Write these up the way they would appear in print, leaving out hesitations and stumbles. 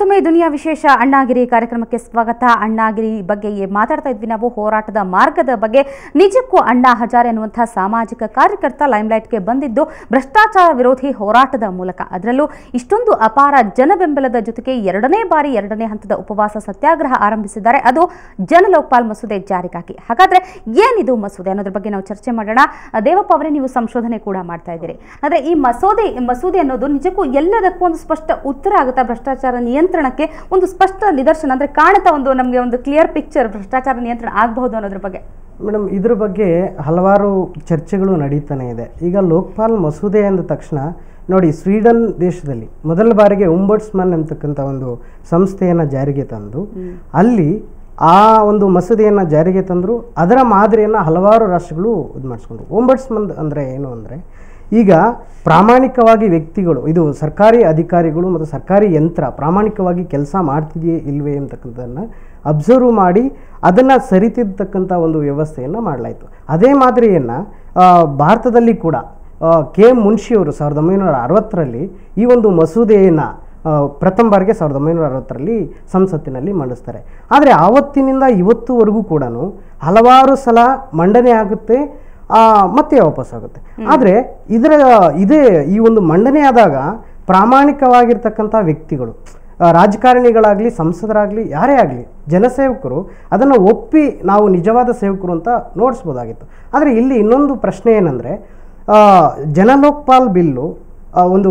ಮತ್ತೊಮ್ಮೆ ದುನಿಯಾ ವಿಶೇಷ ಅಣ್ಣಾಗಿರಿ ಕಾರ್ಯಕ್ರಮಕ್ಕೆ ಸ್ವಾಗತ. ಅಣ್ಣಾಗಿರಿ ಬಗ್ಗೆ ಮಾತಾಡ್ತಾ ಇದ್ವಿ ನಾವು, ಹೋರಾಟದ ಮಾರ್ಗದ ಬಗ್ಗೆ. ನಿಜಕ್ಕೂ ಅಣ್ಣಾ ಹಜಾರೆ ಅನ್ನುವಂಥ ಸಾಮಾಜಿಕ ಕಾರ್ಯಕರ್ತ ಲೈಮ್ಲೈಟ್ಗೆ ಬಂದಿದ್ದು ಭ್ರಷ್ಟಾಚಾರ ವಿರೋಧಿ ಹೋರಾಟದ ಮೂಲಕ. ಅದರಲ್ಲೂ ಇಷ್ಟೊಂದು ಅಪಾರ ಜನ ಬೆಂಬಲದ ಜೊತೆಗೆ ಎರಡನೇ ಹಂತದ ಉಪವಾಸ ಸತ್ಯಾಗ್ರಹ ಆರಂಭಿಸಿದ್ದಾರೆ. ಅದು ಜನ ಲೋಕಪಾಲ್ ಮಸೂದೆ ಜಾರಿಗಾಗಿ. ಹಾಗಾದ್ರೆ ಏನಿದು ಮಸೂದೆ ಅನ್ನೋದ್ರ ಬಗ್ಗೆ ನಾವು ಚರ್ಚೆ ಮಾಡೋಣ. ದೇವಪ್ಪ ಅವರೇ, ನೀವು ಸಂಶೋಧನೆ ಕೂಡ ಮಾಡ್ತಾ ಇದ್ದೀರಿ. ಆದರೆ ಈ ಮಸೂದೆ ಅನ್ನೋದು ನಿಜಕ್ಕೂ ಎಲ್ಲದಕ್ಕೂ ಒಂದು ಸ್ಪಷ್ಟ ಉತ್ತರ ಆಗುತ್ತಾ? ಭ್ರಷ್ಟಾಚಾರ ನಿಯಂತ್ರಣಕ್ಕೆ ಒಂದು ಸ್ಪಷ್ಟ ನಿದರ್ಶನ ಅಂದ್ರೆ ಕಾಣುತ್ತಾ ನಮಗೆ ಒಂದು ಕ್ಲಿಯರ್ ಪಿಕ್ಚರ್ ಭ್ರಷ್ಟಾಚಾರ ನಿಯಂತ್ರಣ ಆಗಬಹುದು ಅನ್ನೋದ್ರ ಬಗ್ಗೆ? ಮೇಡಮ್, ಇದ್ರ ಬಗ್ಗೆ ಹಲವಾರು ಚರ್ಚೆಗಳು ನಡೀತಾನೆ ಇದೆ. ಈಗ ಲೋಕಪಾಲ್ ಮಸೂದೆ ಅಂದ ತಕ್ಷಣ ನೋಡಿ, ಸ್ವೀಡನ್ ದೇಶದಲ್ಲಿ ಮೊದಲ ಬಾರಿಗೆ ಒಂಬಡ್ಸ್ಮನ್ ಅಂತಕ್ಕಂಥ ಒಂದು ಸಂಸ್ಥೆಯನ್ನು ಜಾರಿಗೆ ತಂದು ಅಲ್ಲಿ ಆ ಒಂದು ಮಸೂದೆಯನ್ನು ಜಾರಿಗೆ ತಂದರು. ಅದರ ಮಾದರಿಯನ್ನು ಹಲವಾರು ರಾಷ್ಟ್ರಗಳು ಇದು ಮಾಡಿಸ್ಕೊಂಡ್ರು. ಒಂಬಡ್ಸ್ಮನ್ ಅಂದರೆ ಏನು ಅಂದರೆ, ಈಗ ಪ್ರಾಮಾಣಿಕವಾಗಿ ವ್ಯಕ್ತಿಗಳು, ಇದು ಸರ್ಕಾರಿ ಅಧಿಕಾರಿಗಳು ಮತ್ತು ಸರ್ಕಾರಿ ಯಂತ್ರ ಪ್ರಾಮಾಣಿಕವಾಗಿ ಕೆಲಸ ಮಾಡ್ತಿದೆಯೇ ಇಲ್ವೇ ಅಂತಕ್ಕಂಥದ್ದನ್ನು ಅಬ್ಸರ್ವ್ ಮಾಡಿ ಅದನ್ನು ಸರಿತಿದ್ದತಕ್ಕಂಥ ಒಂದು ವ್ಯವಸ್ಥೆಯನ್ನು ಮಾಡಲಾಯಿತು. ಅದೇ ಮಾದರಿಯನ್ನು ಭಾರತದಲ್ಲಿ ಕೂಡ ಕೆ ಮುನ್ಷಿಯವರು 1960ರಲ್ಲಿ ಈ ಒಂದು ಮಸೂದೆಯನ್ನು ಪ್ರಥಮ ಬಾರಿಗೆ 1960ರಲ್ಲಿ ಸಂಸತ್ತಿನಲ್ಲಿ ಮಂಡಿಸ್ತಾರೆ. ಆದರೆ ಆವತ್ತಿನಿಂದ ಇವತ್ತುವರೆಗೂ ಕೂಡ ಹಲವಾರು ಸಲ ಮಂಡನೆ ಆಗುತ್ತೆ, ಮತ್ತೆ ವಾಪಸ್ ಆಗುತ್ತೆ. ಆದರೆ ಈ ಒಂದು ಮಂಡನೆ ಆದಾಗ ಪ್ರಾಮಾಣಿಕವಾಗಿರ್ತಕ್ಕಂಥ ವ್ಯಕ್ತಿಗಳು, ರಾಜಕಾರಣಿಗಳಾಗಲಿ ಸಂಸದರಾಗಲಿ ಯಾರೇ ಆಗಲಿ, ಜನಸೇವಕರು ಅದನ್ನು ಒಪ್ಪಿ ನಾವು ನಿಜವಾದ ಸೇವಕರು ಅಂತ ನೋಡಿಸ್ಬೋದಾಗಿತ್ತು. ಆದರೆ ಇಲ್ಲಿ ಇನ್ನೊಂದು ಪ್ರಶ್ನೆ ಏನಂದರೆ, ಜನಲೋಕಪಾಲ್ ಬಿಲ್ಲು ಒಂದು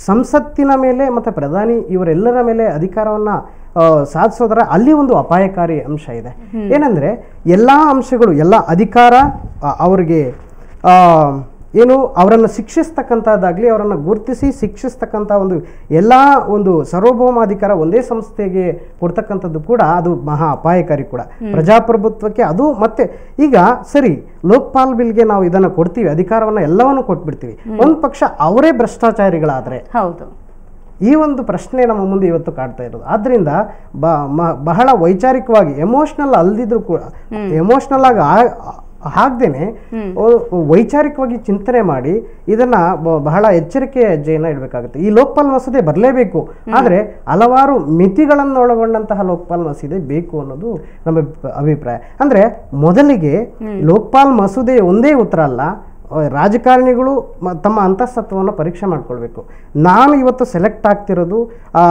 ಸಂಸತ್ತಿನ ಮೇಲೆ ಮತ್ತು ಪ್ರಧಾನಿ ಇವರೆಲ್ಲರ ಮೇಲೆ ಅಧಿಕಾರವನ್ನು ಸಾಧಿಸೋದರ ಅಲ್ಲಿ ಒಂದು ಅಪಾಯಕಾರಿ ಅಂಶ ಇದೆ. ಏನಂದರೆ, ಎಲ್ಲ ಅಂಶಗಳು, ಎಲ್ಲ ಅಧಿಕಾರ ಅವರಿಗೆ ಏನು ಅವರನ್ನು ಶಿಕ್ಷಿಸ್ತಕ್ಕಂಥದ್ದಾಗಲಿ, ಅವರನ್ನು ಗುರುತಿಸಿ ಶಿಕ್ಷಿಸ್ತಕ್ಕಂಥ ಎಲ್ಲ ಒಂದು ಸಾರ್ವಭೌಮಾಧಿಕಾರ ಒಂದೇ ಸಂಸ್ಥೆಗೆ ಕೊಡ್ತಕ್ಕಂಥದ್ದು ಕೂಡ ಅದು ಮಹಾ ಅಪಾಯಕಾರಿ ಕೂಡ ಪ್ರಜಾಪ್ರಭುತ್ವಕ್ಕೆ. ಅದು ಮತ್ತೆ ಈಗ ಸರಿ, ಲೋಕಪಾಲ್ ಬಿಲ್ಗೆ ನಾವು ಇದನ್ನು ಕೊಡ್ತೀವಿ, ಅಧಿಕಾರವನ್ನು ಎಲ್ಲವನ್ನು ಕೊಟ್ಬಿಡ್ತೀವಿ, ಒಂದು ಪಕ್ಷ ಅವರೇ ಭ್ರಷ್ಟಾಚಾರಿಗಳಾದರೆ ಹೌದು, ಈ ಒಂದು ಪ್ರಶ್ನೆ ನಮ್ಮ ಮುಂದೆ ಇವತ್ತು ಕಾಡ್ತಾ ಇರೋದು. ಆದ್ದರಿಂದ ಬಹಳ ವೈಚಾರಿಕವಾಗಿ ಎಮೋಷ್ನಲ್ ಅಲ್ದಿದ್ರು ಕೂಡ, ಎಮೋಷ್ನಲ್ ಆಗಿ ಹಾಕ್ದೇನೆ ವೈಚಾರಿಕವಾಗಿ ಚಿಂತನೆ ಮಾಡಿ ಇದನ್ನ ಬಹಳ ಎಚ್ಚರಿಕೆಯ ಹೆಜ್ಜೆಯನ್ನು ಇಡಬೇಕಾಗುತ್ತೆ. ಈ ಲೋಕಪಾಲ್ ಮಸೂದೆ ಬರಲೇಬೇಕು, ಆದರೆ ಹಲವಾರು ಮಿತಿಗಳನ್ನು ಒಳಗೊಂಡಂತಹ ಲೋಕಪಾಲ್ ಮಸೂದೆ ಬೇಕು ಅನ್ನೋದು ನಮ್ಮ ಅಭಿಪ್ರಾಯ. ಅಂದ್ರೆ ಮೊದಲಿಗೆ ಲೋಕಪಾಲ್ ಮಸೂದೆ ಒಂದೇ ಉತ್ತರ ಅಲ್ಲ, ರಾಜಕಾರಣಿಗಳು ತಮ್ಮ ಅಂತಃಸತ್ವವನ್ನು ಪರೀಕ್ಷೆ ಮಾಡ್ಕೊಳ್ಬೇಕು. ನಾನು ಇವತ್ತು ಸೆಲೆಕ್ಟ್ ಆಗ್ತಿರೋದು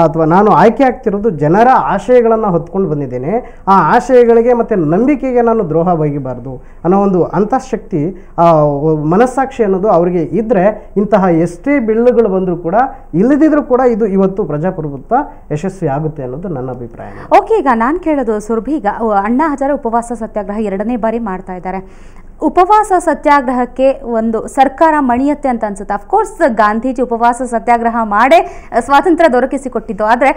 ಅಥವಾ ನಾನು ಆಯ್ಕೆ ಆಗ್ತಿರೋದು ಜನರ ಆಶಯಗಳನ್ನು ಹೊತ್ಕೊಂಡು ಬಂದಿದ್ದೇನೆ, ಆ ಆಶಯಗಳಿಗೆ ಮತ್ತು ನಂಬಿಕೆಗೆ ನಾನು ದ್ರೋಹ ಬಗೆಯಬಾರ್ದು ಅನ್ನೋ ಒಂದು ಅಂತಃಶಕ್ತಿ, ಮನಸ್ಸಾಕ್ಷಿ ಅನ್ನೋದು ಅವರಿಗೆ ಇದ್ದರೆ ಇಂತಹ ಎಷ್ಟೇ ಬಿಲ್ಲುಗಳು ಬಂದರೂ ಕೂಡ, ಇಲ್ಲದಿದ್ರೂ ಕೂಡ ಇದು ಇವತ್ತು ಪ್ರಜಾಪ್ರಭುತ್ವ ಯಶಸ್ವಿ ಆಗುತ್ತೆ ಅನ್ನೋದು ನನ್ನ ಅಭಿಪ್ರಾಯ. ಓಕೆ, ಈಗ ನಾನು ಕೇಳೋದು ಸುರಭಿ, ಈಗ ಅಣ್ಣಾ ಹಜಾರೆ ಉಪವಾಸ ಸತ್ಯಾಗ್ರಹ 2ನೇ ಬಾರಿ ಮಾಡ್ತಾ ಇದ್ದಾರೆ. ಉಪವಾಸ ಸತ್ಯಾಗ್ರಹಕ್ಕೆ ಒಂದು ಸರ್ಕಾರ ಮಣಿಯತ್ತೆ ಅಂತ ಅನ್ಸುತ್ತೆ. ಅಫ್ಕೋರ್ಸ್ ಗಾಂಧೀಜಿ ಉಪವಾಸ ಸತ್ಯಾಗ್ರಹ ಮಾಡೇ ಸ್ವಾತಂತ್ರ್ಯ ದೊರಕಿಸಿಕೊಟ್ಟಿದ್ದು. ಆದರೆ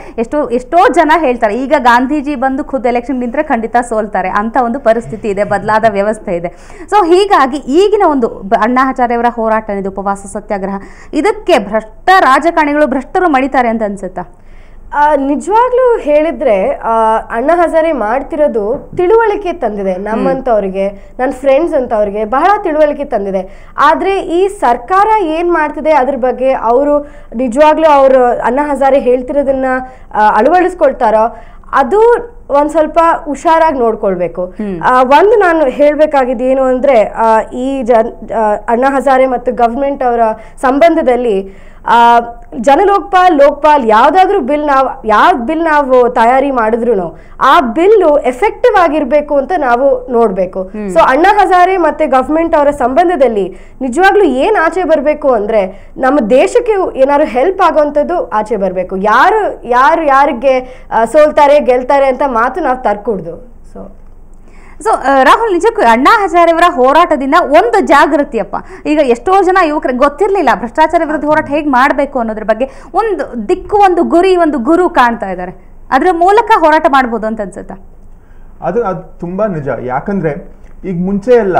ಎಷ್ಟೋ ಜನ ಹೇಳ್ತಾರೆ, ಈಗ ಗಾಂಧೀಜಿ ಬಂದು ಖುದ್ದು ಎಲೆಕ್ಷನ್ ನಿಂತರೆ ಖಂಡಿತ ಸೋಲ್ತಾರೆ ಅಂತ ಒಂದು ಪರಿಸ್ಥಿತಿ ಇದೆ, ಬದಲಾದ ವ್ಯವಸ್ಥೆ ಇದೆ. ಸೊ ಹೀಗಾಗಿ ಈಗಿನ ಒಂದು ಅಣ್ಣಾ ಹಜಾರೆ ಅವರ ಹೋರಾಟ ಇದೆ, ಉಪವಾಸ ಸತ್ಯಾಗ್ರಹ, ಇದಕ್ಕೆ ಭ್ರಷ್ಟ ರಾಜಕಾರಣಿಗಳು ಭ್ರಷ್ಟರು ಮಣಿತಾರೆ ಅಂತ ಅನ್ಸುತ್ತಾ? ನಿಜವಾಗ್ಲೂ ಹೇಳಿದ್ರೆ ಅಣ್ಣಾ ಹಜಾರೆ ಮಾಡ್ತಿರೋದು ತಿಳುವಳಿಕೆ ತಂದಿದೆ ನಮ್ಮಂತವ್ರಿಗೆ, ನನ್ನ ಫ್ರೆಂಡ್ಸ್ ಅಂತವ್ರಿಗೆ ಬಹಳ ತಿಳುವಳಿಕೆ ತಂದಿದೆ. ಆದರೆ ಈ ಸರ್ಕಾರ ಏನು ಮಾಡ್ತಿದೆ ಅದ್ರ ಬಗ್ಗೆ ಅವರು ನಿಜವಾಗ್ಲೂ ಅವರು ಅಣ್ಣಾ ಹಜಾರೆ ಹೇಳ್ತಿರೋದನ್ನ ಅಳವಡಿಸ್ಕೊಳ್ತಾರೋ ಅದು ಒಂದ್ ಸ್ವಲ್ಪ ಹುಷಾರಾಗಿ ನೋಡ್ಕೊಳ್ಬೇಕು. ಒಂದು ನಾನು ಹೇಳ್ಬೇಕಾಗಿದ್ದು ಏನು ಅಂದ್ರೆ, ಈ ಅಣ್ಣಾ ಹಜಾರೆ ಮತ್ತು ಗವರ್ಮೆಂಟ್ ಅವರ ಸಂಬಂಧದಲ್ಲಿ ಲೋಕಪಾಲ್ ಯಾವ್ದಾದ್ರು ಬಿಲ್ ನಾವು ತಯಾರಿ ಮಾಡಿದ್ರು ಆ ಬಿಲ್ಲು ಎಫೆಕ್ಟಿವ್ ಆಗಿರ್ಬೇಕು ಅಂತ ನಾವು ನೋಡ್ಬೇಕು. ಸೊ ಅಣ್ಣಾ ಹಜಾರೆ ಮತ್ತೆ ಗವರ್ಮೆಂಟ್ ಅವರ ಸಂಬಂಧದಲ್ಲಿ ನಿಜವಾಗ್ಲೂ ಏನ್ ಆಚೆ ಬರ್ಬೇಕು ಅಂದ್ರೆ, ನಮ್ಮ ದೇಶಕ್ಕೆ ಏನಾದ್ರು ಹೆಲ್ಪ್ ಆಗುವಂಥದ್ದು ಆಚೆ ಬರ್ಬೇಕು. ಯಾರಿಗೆ ಸೋಲ್ತಾರೆ ಗೆಲ್ತಾರೆ ಅಂತ ಮಾತು ನಾವು ತರ್ಕೂಡ್ದು. ಸೊ ರಾಹುಲ್, ನಿಜಕ್ಕೂ ಅಣ್ಣಾ ಹಜಾರೆ ಅವರ ಹೋರಾಟದಿಂದ ಒಂದು ಜಾಗೃತಿಯಪ್ಪ. ಈಗ ಎಷ್ಟೋ ಜನ ಯುವಕರಿಗೆ ಗೊತ್ತಿರಲಿಲ್ಲ ಭ್ರಷ್ಟಾಚಾರ ವಿರುದ್ಧ ಹೋರಾಟ ಹೇಗೆ ಮಾಡಬೇಕು ಅನ್ನೋದ್ರ ಬಗ್ಗೆ. ಒಂದು ದಿಕ್ಕು, ಒಂದು ಗುರಿ, ಒಂದು ಗುರು ಕಾಣ್ತಾ ಇದ್ದಾರೆ. ಅದರ ಮೂಲಕ ಹೋರಾಟ ಮಾಡ್ಬೋದು ಅಂತ ಅನ್ಸುತ್ತಾ? ಅದು ತುಂಬಾ ನಿಜ. ಯಾಕಂದ್ರೆ ಈಗ ಮುಂಚೆ ಎಲ್ಲ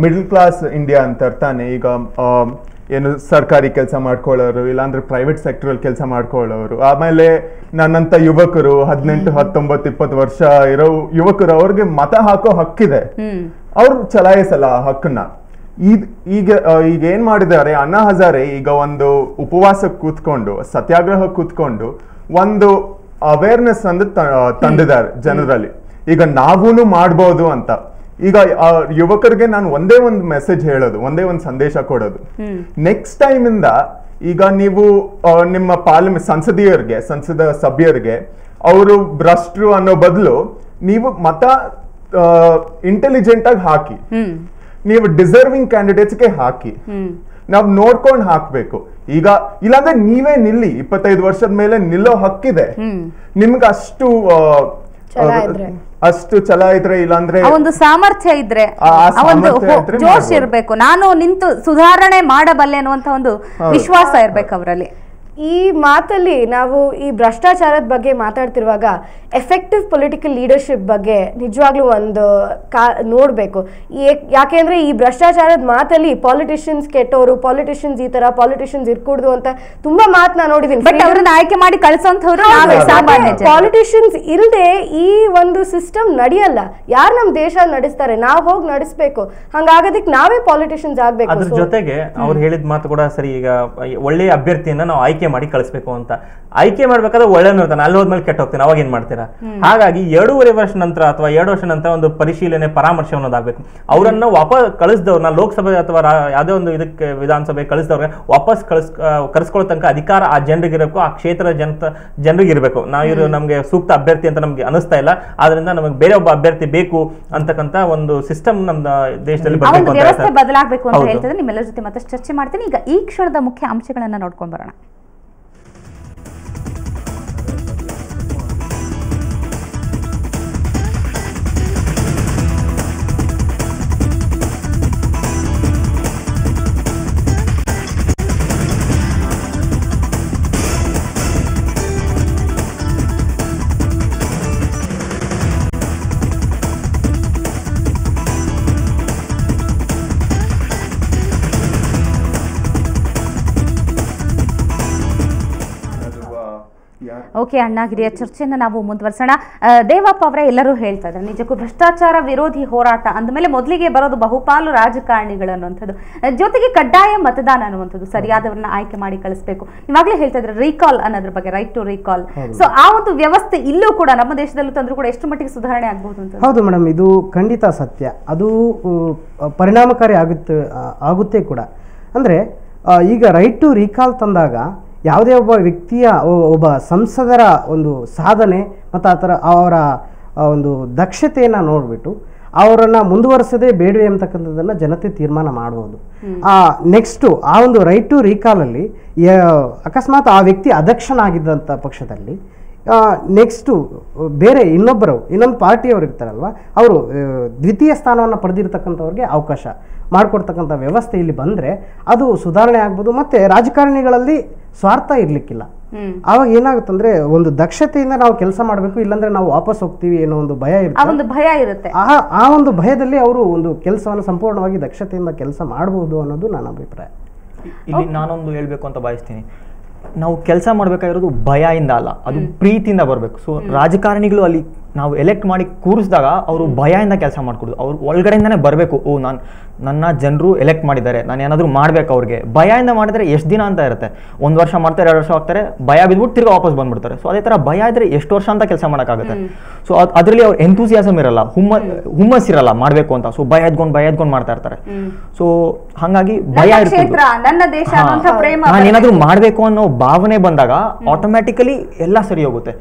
ಮಿಡಲ್ ಕ್ಲಾಸ್ ಇಂಡಿಯಾ ಅಂತ ತಾನೆ, ಈಗ ಏನು ಸರ್ಕಾರಿ ಕೆಲಸ ಮಾಡ್ಕೊಳ್ಳೋರು, ಇಲ್ಲಾಂದ್ರೆ ಪ್ರೈವೇಟ್ ಸೆಕ್ಟರ್ ಕೆಲಸ ಮಾಡ್ಕೊಳ್ಳೋರು, ಆಮೇಲೆ ನನ್ನಂತ ಯುವಕರು 18, 19, 20 ವರ್ಷ ಇರೋ ಯುವಕರು, ಅವ್ರಿಗೆ ಮತ ಹಾಕೋ ಹಕ್ಕಿದೆ, ಅವ್ರು ಚಲಾಯಿಸಲ್ಲ ಆ ಹಕ್ಕನ್ನ. ಈಗ ಏನ್ ಮಾಡಿದ್ದಾರೆ ಅಣ್ಣಾ ಹಜಾರೆ, ಈಗ ಒಂದು ಉಪವಾಸ ಕೂತ್ಕೊಂಡು, ಸತ್ಯಾಗ್ರಹ ಕೂತ್ಕೊಂಡು ಒಂದು ಅವೇರ್ನೆಸ್ ಅಂದ್ರೆ ತಂದಿದ್ದಾರೆ ಜನರಲ್ಲಿ. ಈಗ ನಾವೂನು ಮಾಡ್ಬೋದು ಅಂತ. ಈಗ ಯುವಕರಿಗೆ ನಾನು ಒಂದೇ ಒಂದು ಮೆಸೇಜ್ ಹೇಳೋದು, ಒಂದೇ ಒಂದು ಸಂದೇಶ ಕೊಡೋದು, ನೆಕ್ಸ್ಟ್ ಟೈಮ್ ಇಂದ ಈಗ ನೀವು ನಿಮ್ಮ ಸಂಸದ ಸಭ್ಯರಿಗೆ ಅವರು ಭ್ರಷ್ಟರು ಅನ್ನೋ ಬದಲು ನೀವು ಮತ ಇಂಟೆಲಿಜೆಂಟ್ ಆಗಿ ಹಾಕಿ, ನೀವು ಡಿಸರ್ವಿಂಗ್ ಕ್ಯಾಂಡಿಡೇಟ್ಸ್ಗೆ ಹಾಕಿ, ನಾವ್ ನೋಡ್ಕೊಂಡು ಹಾಕ್ಬೇಕು. ಈಗ ಇಲ್ಲಾಂದ್ರೆ ನೀವೇ ನಿಲ್ಲಿ, 25 ವರ್ಷದ ಮೇಲೆ ನಿಲ್ಲೋ ಹಕ್ಕಿದೆ ನಿಮ್ಗೆ. ಅಷ್ಟು ಛಲ ಇದ್ರೆ, ಇಲ್ಲಾಂದ್ರೆ ಒಂದು ಸಾಮರ್ಥ್ಯ ಇದ್ರೆ, ಒಂದು ಜೋಶ್ ಇರ್ಬೇಕು, ನಾನು ನಿಂತು ಸುಧಾರಣೆ ಮಾಡಬಲ್ಲೆ ಅನ್ನುವಂತ ಒಂದು ವಿಶ್ವಾಸ ಇರ್ಬೇಕು ಅವರಲ್ಲಿ. ಈ ಮಾತಲ್ಲಿ ನಾವು ಈ ಭ್ರಷ್ಟಾಚಾರದ ಬಗ್ಗೆ ಮಾತಾಡ್ತಿರುವಾಗ ಎಫೆಕ್ಟಿವ್ ಪೊಲಿಟಿಕಲ್ ಲೀಡರ್ಶಿಪ್ ಬಗ್ಗೆ ನಿಜವಾಗ್ಲೂ ಒಂದು ನೋಡ್ಬೇಕು. ಯಾಕೆಂದ್ರೆ ಈ ಭ್ರಷ್ಟಾಚಾರದ ಮಾತಲ್ಲಿ ಪಾಲಿಟಿಷಿಯನ್ಸ್ ಕೆಟ್ಟವರು, ಪಾಲಿಟಿಷಿಯನ್ಸ್ ಈ ತರ, ಪಾಲಿಟಿಷಿಯನ್ಸ್ ಇರ್ಕೂಡ್ದು ಅಂತ ತುಂಬಾ ಮಾತನ್ನ ನೋಡಿದೀನಿ. ಬಟ್ ಅವ್ರನ್ನ ಆಯ್ಕೆ ಮಾಡಿ ಕಳ್ಸೋಂಥವ್ರು ಪಾಲಿಟಿಷಿಯನ್ಸ್ ಇಲ್ಲದೆ ಈ ಒಂದು ಸಿಸ್ಟಮ್ ನಡೆಯಲ್ಲ. ಯಾರು ನಮ್ ದೇಶ ನಡೆಸ್ತಾರೆ, ನಾವ್ ಹೋಗಿ ನಡೆಸ್ಬೇಕು. ಹಂಗಾಗೋದಕ್ಕೆ ನಾವೇ ಪಾಲಿಟಿಷಿಯನ್ಸ್ ಆಗ್ಬೇಕು. ಅದ್ರ ಜೊತೆಗೆ ಅವ್ರು ಹೇಳಿದ ಮಾತು ಕೂಡ ಸರಿ. ಈಗ ಒಳ್ಳೆಯ ಅಭ್ಯರ್ಥಿಯನ್ನ ನಾವು ಆಯ್ಕೆ ಮಾಡಿ ಕಳಿಸ್ಬೇಕು ಅಂತ. ಆಯ್ಕೆ ಮಾಡ್ಬೇಕಾದ್ರೆ ಒಳ್ಳೆಯವ್ನು ಇರ್ತಾನೆ, ಅಲ್ಲಿ ಹೋದ್ಮೇಲೆ ಕೆಟ್ಟ ಹೋಗ್ತಾನೆ, ಅವಾಗ ಏನ್ ಮಾಡ್ತೀರಾ? ಹಾಗಾಗಿ 2.5 ವರ್ಷ ನಂತರ ಅಥವಾ 2 ವರ್ಷ ನಂತರ ಒಂದು ಪರಿಶೀಲನೆ, ಪರಾಮರ್ಶೆ ಅನ್ನೋದಾಗಬೇಕು. ಅವರನ್ನ ವಾಪಸ್ ಕಳಿಸಿದವ್ರನ್ನ ಲೋಕಸಭೆ ಅಥವಾ ಯಾವುದೇ ಒಂದು ಇದಕ್ಕೆ ವಿಧಾನಸಭೆ ಕಳಿಸಿದವ್ರಿಗೆ ವಾಪಸ್ ಕರೆಸ್ಕೊಳ್ಳೋ ತನಕ ಅಧಿಕಾರ ಆ ಜನರಿಗಿರಬೇಕು, ಆ ಕ್ಷೇತ್ರದ ಜನರಿಗಿರ್ಬೇಕು. ನಾವು ನಮ್ಗೆ ಸೂಕ್ತ ಅಭ್ಯರ್ಥಿ ಅಂತ ನಮ್ಗೆ ಅನಿಸ್ತಾ ಇಲ್ಲ, ಆದ್ರಿಂದ ನಮಗೆ ಬೇರೆ ಒಬ್ಬ ಅಭ್ಯರ್ಥಿ ಬೇಕು ಅಂತಕ್ಕಂತ ಒಂದು ಸಿಸ್ಟಮ್ ನಮ್ಮ ದೇಶದಲ್ಲಿ ವ್ಯವಸ್ಥೆ ಬದಲಾಗಬೇಕು ಅಂತ ಹೇಳ್ತಿದ್ರೆ ನಿಮ್ಮೆಲ್ಲರ ಜೊತೆ ಮತ್ತಷ್ಟು ಚರ್ಚೆ ಮಾಡ್ತೀನಿ. ಈಗ ಈ ಕ್ಷಣದ ಮುಖ್ಯ ಅಂಶಗಳನ್ನ ನೋಡ್ಕೊಂಡು ಬರೋಣ. ಓಕೆ, ಅಣ್ಣಾಗಿರಿಯ ಚರ್ಚೆಯನ್ನು ನಾವು ಮುಂದುವರಿಸೋಣ. ದೇವಪ್ಪ ಅವರೇ, ಎಲ್ಲರೂ ಹೇಳ್ತಾ ಇದ್ದಾರೆ ನಿಜಕ್ಕೂ ಭ್ರಷ್ಟಾಚಾರ ವಿರೋಧಿ ಹೋರಾಟ ಅಂದಮೇಲೆ ಮೊದಲಿಗೆ ಬರೋದು ಬಹುಪಾಲು ರಾಜಕಾರಣಿಗಳು ಅನ್ನುವಂಥದ್ದು, ಜೊತೆಗೆ ಕಡ್ಡಾಯ ಮತದಾನ ಅನ್ನುವಂಥದ್ದು, ಸರಿಯಾದವ್ರನ್ನ ಆಯ್ಕೆ ಮಾಡಿ ಕಳಿಸ್ಬೇಕು. ನೀವಾಗಲೇ ಹೇಳ್ತಾ ಇದ್ರೆ ರೀಕಾಲ್ ಅನ್ನೋದ್ರ ಬಗ್ಗೆ, ರೈಟ್ ಟು ರೀಕಾಲ್. ಸೊ ಆ ಒಂದು ವ್ಯವಸ್ಥೆ ಇಲ್ಲೂ ಕೂಡ ನಮ್ಮ ದೇಶದಲ್ಲೂ ತಂದ್ರೂ ಕೂಡ ಎಷ್ಟು ಮಟ್ಟಿಗೆ ಸುಧಾರಣೆ ಆಗಬಹುದು ಅಂತ? ಹೌದು ಮೇಡಮ್, ಇದು ಖಂಡಿತ ಸತ್ಯ. ಅದು ಪರಿಣಾಮಕಾರಿ ಆಗುತ್ತೆ ಕೂಡ. ಅಂದರೆ ಈಗ ರೈಟ್ ಟು ರೀಕಾಲ್ ತಂದಾಗ ಯಾವುದೇ ಒಬ್ಬ ವ್ಯಕ್ತಿಯ, ಒಬ್ಬ ಸಂಸದರ ಒಂದು ಸಾಧನೆ ಮತ್ತು ಅವರ ಒಂದು ದಕ್ಷತೆಯನ್ನು ನೋಡಿಬಿಟ್ಟು ಅವರನ್ನು ಮುಂದುವರಿಸದೆ ಬೇಡವೆ ಅಂತಕ್ಕಂಥದ್ದನ್ನು ಜನತೆ ತೀರ್ಮಾನ ಮಾಡ್ಬೋದು. ನೆಕ್ಸ್ಟು ಆ ಒಂದು ರೈಟ್ ಟು ರೀಕಾಲಲ್ಲಿ ಅಕಸ್ಮಾತ್ ಆ ವ್ಯಕ್ತಿ ಅದಕ್ಷನಾಗಿದ್ದಂಥ ಪಕ್ಷದಲ್ಲಿ ನೆಕ್ಸ್ಟು ಬೇರೆ ಇನ್ನೊಂದು ಪಾರ್ಟಿಯವರು ಇರ್ತಾರಲ್ವ, ಅವರು ದ್ವಿತೀಯ ಸ್ಥಾನವನ್ನು ಪಡೆದಿರ್ತಕ್ಕಂಥವ್ರಿಗೆ ಅವಕಾಶ ಮಾಡಿಕೊಡ್ತಕ್ಕಂಥ ವ್ಯವಸ್ಥೆ ಇಲ್ಲಿ ಬಂದರೆ ಅದು ಸುಧಾರಣೆ ಆಗ್ಬೋದು. ಮತ್ತು ರಾಜಕಾರಣಿಗಳಲ್ಲಿ ಸ್ವಾರ್ಥ ಇರಲಿಕ್ಕಿಲ್ಲ. ಆವಾಗ ಏನಾಗುತ್ತಂದ್ರೆ ಒಂದು ದಕ್ಷತೆಯಿಂದ ನಾವು ಕೆಲಸ ಮಾಡಬೇಕು, ಇಲ್ಲಾಂದ್ರೆ ನಾವು ವಾಪಸ್ ಹೋಗ್ತೀವಿ ಅನ್ನೋ ಒಂದು ಭಯ ಇರುತ್ತೆ. ಆ ಒಂದು ಭಯದಲ್ಲಿ ಅವರು ಒಂದು ಕೆಲಸವನ್ನು ಸಂಪೂರ್ಣವಾಗಿ ದಕ್ಷತೆಯಿಂದ ಕೆಲಸ ಮಾಡಬಹುದು ಅನ್ನೋದು ನನ್ನ ಅಭಿಪ್ರಾಯ. ಇಲ್ಲಿ ನಾನೊಂದು ಹೇಳ್ಬೇಕು ಅಂತ ಬಯಸ್ತೀನಿ. ನಾವು ಕೆಲಸ ಮಾಡಬೇಕಾಗಿರೋದು ಭಯದಿಂದ ಅಲ್ಲ, ಅದು ಪ್ರೀತಿಯಿಂದ ಬರಬೇಕು. ಸೊ ರಾಜಕಾರಣಿಗಳು ಅಲ್ಲಿ ನಾವು ಎಲೆಕ್ಟ್ ಮಾಡಿ ಕೂರಿಸಿದಾಗ ಅವರು ಭಯದಿಂದ ಕೆಲಸ ಮಾಡ್ಕೊಡೋದು, ಅವ್ರು ಒಳಗಡೆಯಿಂದನೇ ಬರಬೇಕು. ನನ್ನ ಜನರು ಎಲೆಕ್ಟ್ ಮಾಡಿದ್ದಾರೆ, ನಾನು ಏನಾದರೂ ಮಾಡ್ಬೇಕು. ಅವ್ರಿಗೆ ಭಯದಿಂದ ಮಾಡಿದ್ರೆ ಎಷ್ಟು ದಿನ ಅಂತ ಇರುತ್ತೆ, 1 ವರ್ಷ ಮಾಡ್ತಾರೆ, 2 ವರ್ಷ ಆಗ್ತಾರೆ, ಭಯ ಬಿದ್ಬಿಟ್ಟು ತಿರ್ಗಿ ವಾಪಸ್ ಬಂದ್ಬಿಡ್ತಾರೆ. ಸೊ ಅದೇ ಥರ ಭಯ ಇದ್ರೆ ಎಷ್ಟು ವರ್ಷ ಅಂತ ಕೆಲಸ ಮಾಡೋಕ್ಕಾಗುತ್ತೆ. ಸೊ ಅದರಲ್ಲಿ ಅವ್ರ ಎಂತೂಸಿಯಾಸಮ್ ಇರಲ್ಲ, ಹುಮ್ಮಸ್ ಇರಲ್ಲ ಮಾಡಬೇಕು ಅಂತ. ಸೊ ಭಯ ಎದ್ಕೊಂಡು ಮಾಡ್ತಾ ಇರ್ತಾರೆ. ಸೊ ಹಾಗಾಗಿ ಭಯ ಇರ್ತದೆ. ನಾನು ಏನಾದರೂ ಮಾಡಬೇಕು ಅನ್ನೋ ಭಾವನೆ ಬಂದಾಗ ಆಟೋಮ್ಯಾಟಿಕಲಿ ಎಲ್ಲ ಸರಿ ಹೋಗುತ್ತೆ.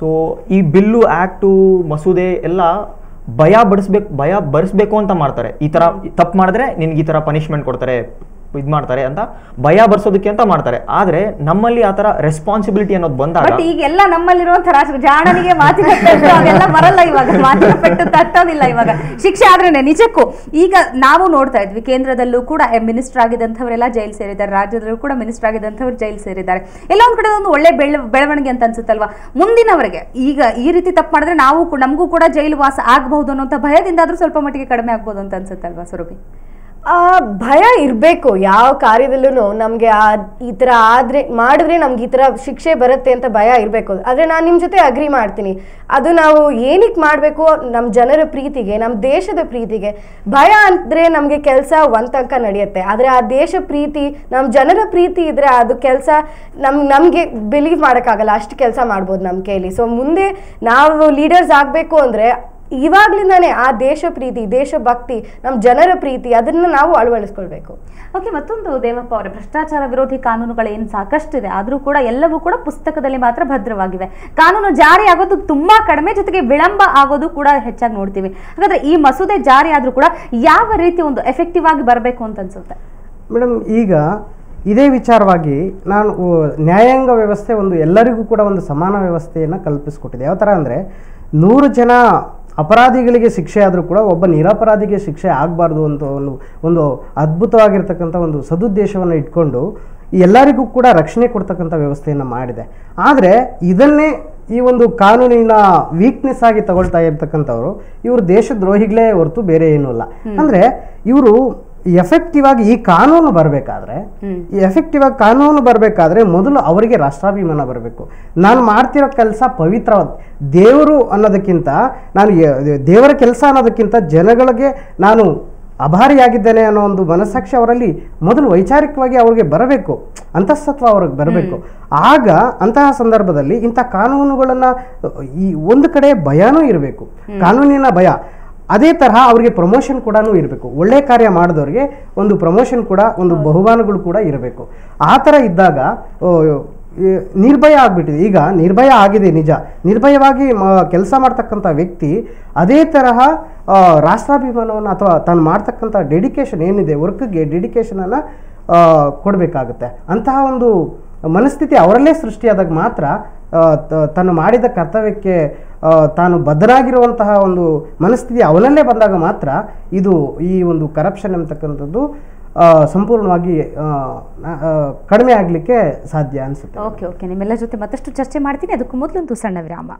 ಸೊ ಈ ಬಿಲ್ಲು, ಆಕ್ಟು, ಮಸೂದೆ ಎಲ್ಲ ಭಯ ಬರಿಸ್ಬೇಕು ಅಂತ ಮಾಡ್ತಾರೆ. ಈ ತರ ತಪ್ಪು ಮಾಡಿದ್ರೆ ನಿನ್ಗೆ ಈ ತರ ಪನಿಷ್ಮೆಂಟ್ ಕೊಡ್ತಾರೆ, ಇದು ಮಾಡ್ತಾರೆ ಅಂತ ಭಯ ಬರ್ಸೋದಕ್ಕೆ ಅಂತ ಮಾಡ್ತಾರೆ. ಆದ್ರೆ ನಮ್ಮಲ್ಲಿ ಆತರ ರೆಸ್ಪಾನ್ಸಿಬಿಲಿಟಿ ಅನ್ನೋದು ಬಂದಾಗ ಈಗೆಲ್ಲ ನಮ್ಮಲ್ಲಿರುವಂತಹ ಜಾಣನಿಗೆ ಬರಲ್ಲ, ಇವಾಗ ಮಾತಿನ ಪೆಟ್ಟು ತಟ್ಟೋದಿಲ್ಲ. ಇವಾಗ ಶಿಕ್ಷೆ ಆದ್ರೇನೆ ನಿಜಕ್ಕೂ. ಈಗ ನಾವು ನೋಡ್ತಾ ಇದ್ವಿ, ಕೇಂದ್ರದಲ್ಲೂ ಕೂಡ ಮಿನಿಸ್ಟರ್ ಆಗಿದ್ದಂಥವರೆಲ್ಲ ಜೈಲು ಸೇರಿದ್ದಾರೆ, ರಾಜ್ಯದಲ್ಲೂ ಕೂಡ ಮಿನಿಸ್ಟರ್ ಆಗಿದ್ದಂಥವ್ರು ಜೈಲು ಸೇರಿದ್ದಾರೆ. ಎಲ್ಲ ಒಂದ್ ಕಡೆ ಒಂದು ಒಳ್ಳೆ ಬೆಳವಣಿಗೆ ಅಂತ ಅನ್ಸುತ್ತಲ್ವಾ ಮುಂದಿನವರೆಗೆ? ಈಗ ಈ ರೀತಿ ತಪ್ಪು ಮಾಡಿದ್ರೆ ನಮಗೂ ಕೂಡ ಜೈಲು ವಾಸ ಆಗಬಹುದು ಅನ್ನೋಂಥ ಭಯದಿಂದಾದ್ರೂ ಸ್ವಲ್ಪ ಮಟ್ಟಿಗೆ ಕಡಿಮೆ ಆಗ್ಬೋದು ಅಂತ ಅನ್ಸುತ್ತಲ್ವಾ ಸುರಭಿ? ಭಯ ಇರಬೇಕು ಯಾವ ಕಾರ್ಯದಲ್ಲೂ ನಮಗೆ ಈ ಥರ ಮಾಡಿದ್ರೆ ನಮ್ಗೆ ಈ ಥರ ಶಿಕ್ಷೆ ಬರುತ್ತೆ ಅಂತ ಭಯ ಇರಬೇಕು. ಆದರೆ ನಾನು ನಿಮ್ಮ ಜೊತೆ ಅಗ್ರಿ ಮಾಡ್ತೀನಿ, ಅದು ನಾವು ಏನಕ್ಕೆ ಮಾಡಬೇಕು, ನಮ್ಮ ಜನರ ಪ್ರೀತಿಗೆ, ನಮ್ಮ ದೇಶದ ಪ್ರೀತಿಗೆ. ಭಯ ಅಂದರೆ ನಮಗೆ ಕೆಲಸ ಒಂದು ತನಕ ನಡೆಯುತ್ತೆ, ಆದರೆ ಆ ದೇಶ ಪ್ರೀತಿ, ನಮ್ಮ ಜನರ ಪ್ರೀತಿ ಇದ್ದರೆ ಅದು ಕೆಲಸ ನಮಗೆ ಬಿಲೀವ್ ಮಾಡೋಕ್ಕಾಗಲ್ಲ, ಅಷ್ಟು ಕೆಲಸ ಮಾಡ್ಬೋದು ನಮ್ಮ ಕೈಲಿ. ಸೊ ಮುಂದೆ ನಾವು ಲೀಡರ್ಸ್ ಆಗಬೇಕು ಅಂದರೆ ಇವಾಗ್ಲಿಂದಾನೇ ಆ ದೇಶ ಪ್ರೀತಿ, ದೇಶಭಕ್ತಿ, ನಮ್ಮ ಜನರ ಪ್ರೀತಿ ಅದನ್ನ ನಾವು ಅಳವಡಿಸ್ಕೊಳ್ಬೇಕು. ಓಕೆ, ಮತ್ತೊಂದು ದೇವಪ್ಪ ಅವರೇ, ಭ್ರಷ್ಟಾಚಾರ ವಿರೋಧಿ ಕಾನೂನುಗಳೇನು ಸಾಕಷ್ಟಿದೆ, ಆದರೂ ಕೂಡ ಎಲ್ಲವೂ ಕೂಡ ಪುಸ್ತಕದಲ್ಲಿ ಮಾತ್ರ ಭದ್ರವಾಗಿವೆ. ಕಾನೂನು ಜಾರಿ ಆಗೋದು ತುಂಬಾ ಕಡಿಮೆ, ಜೊತೆಗೆ ವಿಳಂಬ ಆಗೋದು ಕೂಡ ಹೆಚ್ಚಾಗಿ ನೋಡ್ತೀವಿ. ಹಾಗಾದ್ರೆ ಈ ಮಸೂದೆ ಜಾರಿ ಆದ್ರೂ ಕೂಡ ಯಾವ ರೀತಿ ಒಂದು ಎಫೆಕ್ಟಿವ್ ಆಗಿ ಬರಬೇಕು ಅಂತ ಅನ್ಸುತ್ತೆ ಮೇಡಮ್? ಈಗ ಇದೇ ವಿಚಾರವಾಗಿ ನಾನು ನ್ಯಾಯಾಂಗ ವ್ಯವಸ್ಥೆ ಒಂದು ಎಲ್ಲರಿಗೂ ಕೂಡ ಒಂದು ಸಮಾನ ವ್ಯವಸ್ಥೆಯನ್ನು ಕಲ್ಪಿಸಿಕೊಟ್ಟಿದೆ. ಯಾವ ಥರ ಅಂದರೆ 100 ಜನ ಅಪರಾಧಿಗಳಿಗೆ ಶಿಕ್ಷೆ ಆದರೂ ಕೂಡ ಒಬ್ಬ ನಿರಪರಾಧಿಗೆ ಶಿಕ್ಷೆ ಆಗಬಾರ್ದು ಅಂತ ಒಂದು ಅದ್ಭುತವಾಗಿರ್ತಕ್ಕಂಥ ಒಂದು ಸದುದ್ದೇಶವನ್ನು ಇಟ್ಕೊಂಡು ಎಲ್ಲರಿಗೂ ಕೂಡ ರಕ್ಷಣೆ ಕೊಡ್ತಕ್ಕಂಥ ವ್ಯವಸ್ಥೆಯನ್ನು ಮಾಡಿದೆ. ಆದರೆ ಇದನ್ನೇ ಈ ಒಂದು ಕಾನೂನಿನ ವೀಕ್ನೆಸ್ ಆಗಿ ತಗೊಳ್ತಾ ಇರ್ತಕ್ಕಂಥವ್ರು ಇವರು ದೇಶದ್ರೋಹಿಗಳೇ ಹೊರತು ಬೇರೆ ಏನೂ ಅಲ್ಲ. ಅಂದರೆ ಇವರು ಎಫೆಕ್ಟಿವ್ ಆಗಿ ಈ ಕಾನೂನು ಬರಬೇಕಾದ್ರೆ ಮೊದಲು ಅವರಿಗೆ ರಾಷ್ಟ್ರಾಭಿಮಾನ ಬರಬೇಕು. ನಾನು ಮಾಡ್ತಿರೋ ಕೆಲಸ ಪವಿತ್ರವಾದ ದೇವರು ಅನ್ನೋದಕ್ಕಿಂತ, ನಾನು ದೇವರ ಕೆಲಸ ಅನ್ನೋದಕ್ಕಿಂತ ಜನಗಳಿಗೆ ನಾನು ಅಭಾರಿಯಾಗಿದ್ದೇನೆ ಅನ್ನೋ ಒಂದು ಮನಸ್ಸಾಕ್ಷಿ ಅವರಲ್ಲಿ ಮೊದಲು ವೈಚಾರಿಕವಾಗಿ ಅವ್ರಿಗೆ ಬರಬೇಕು, ಅಂತಸ್ತತ್ವ ಅವ್ರಿಗೆ ಬರಬೇಕು. ಆಗ ಅಂತಹ ಸಂದರ್ಭದಲ್ಲಿ ಇಂಥ ಕಾನೂನುಗಳನ್ನು ಈ ಒಂದು ಕಡೆ ಭಯನೂ ಇರಬೇಕು, ಕಾನೂನಿನ ಭಯ. ಅದೇ ತರಹ ಅವ್ರಿಗೆ ಪ್ರಮೋಷನ್ ಕೂಡ ಇರಬೇಕು. ಒಳ್ಳೆ ಕಾರ್ಯ ಮಾಡಿದವ್ರಿಗೆ ಒಂದು ಪ್ರಮೋಷನ್ ಕೂಡ, ಒಂದು ಬಹುಮಾನಗಳು ಕೂಡ ಇರಬೇಕು. ಆ ಥರ ಇದ್ದಾಗ ನಿರ್ಭಯ ಆಗಿಬಿಟ್ಟಿದೆ. ಈಗ ನಿರ್ಭಯ ಆಗಿದೆ ನಿಜ, ನಿರ್ಭಯವಾಗಿ ಕೆಲಸ ಮಾಡ್ತಕ್ಕಂಥ ವ್ಯಕ್ತಿ ಅದೇ ತರಹ ರಾಷ್ಟ್ರಾಭಿಮಾನವನ್ನು ಅಥವಾ ತಾನು ಮಾಡ್ತಕ್ಕಂಥ ಡೆಡಿಕೇಶನ್ ಏನಿದೆ, ವರ್ಕ್ಗೆ ಡೆಡಿಕೇಶನನ್ನು ಕೊಡಬೇಕಾಗುತ್ತೆ. ಅಂತಹ ಒಂದು ಮನಸ್ಥಿತಿ ಅವರಲ್ಲೇ ಸೃಷ್ಟಿಯಾದಾಗ ಮಾತ್ರ ತಾನು ಮಾಡಿದ ಕರ್ತವ್ಯಕ್ಕೆ ತಾನು ಬದ್ಧರಾಗಿರುವಂತಹ ಒಂದು ಮನಸ್ಥಿತಿ ಅವನಲ್ಲೇ ಬಂದಾಗ ಮಾತ್ರ ಈ ಒಂದು ಕರಪ್ಷನ್ ಅಂತಕ್ಕಂಥದ್ದು ಸಂಪೂರ್ಣವಾಗಿ ಕಡಿಮೆ ಆಗಲಿಕ್ಕೆ ಸಾಧ್ಯ ಅನಿಸುತ್ತೆ. ಓಕೆ, ನಿಮ್ಮೆಲ್ಲ ಜೊತೆ ಮತ್ತಷ್ಟು ಚರ್ಚೆ ಮಾಡ್ತೀನಿ. ಅದಕ್ಕೂ ಮೊದಲೊಂದು ಸಣ್ಣ ವಿರಾಮ.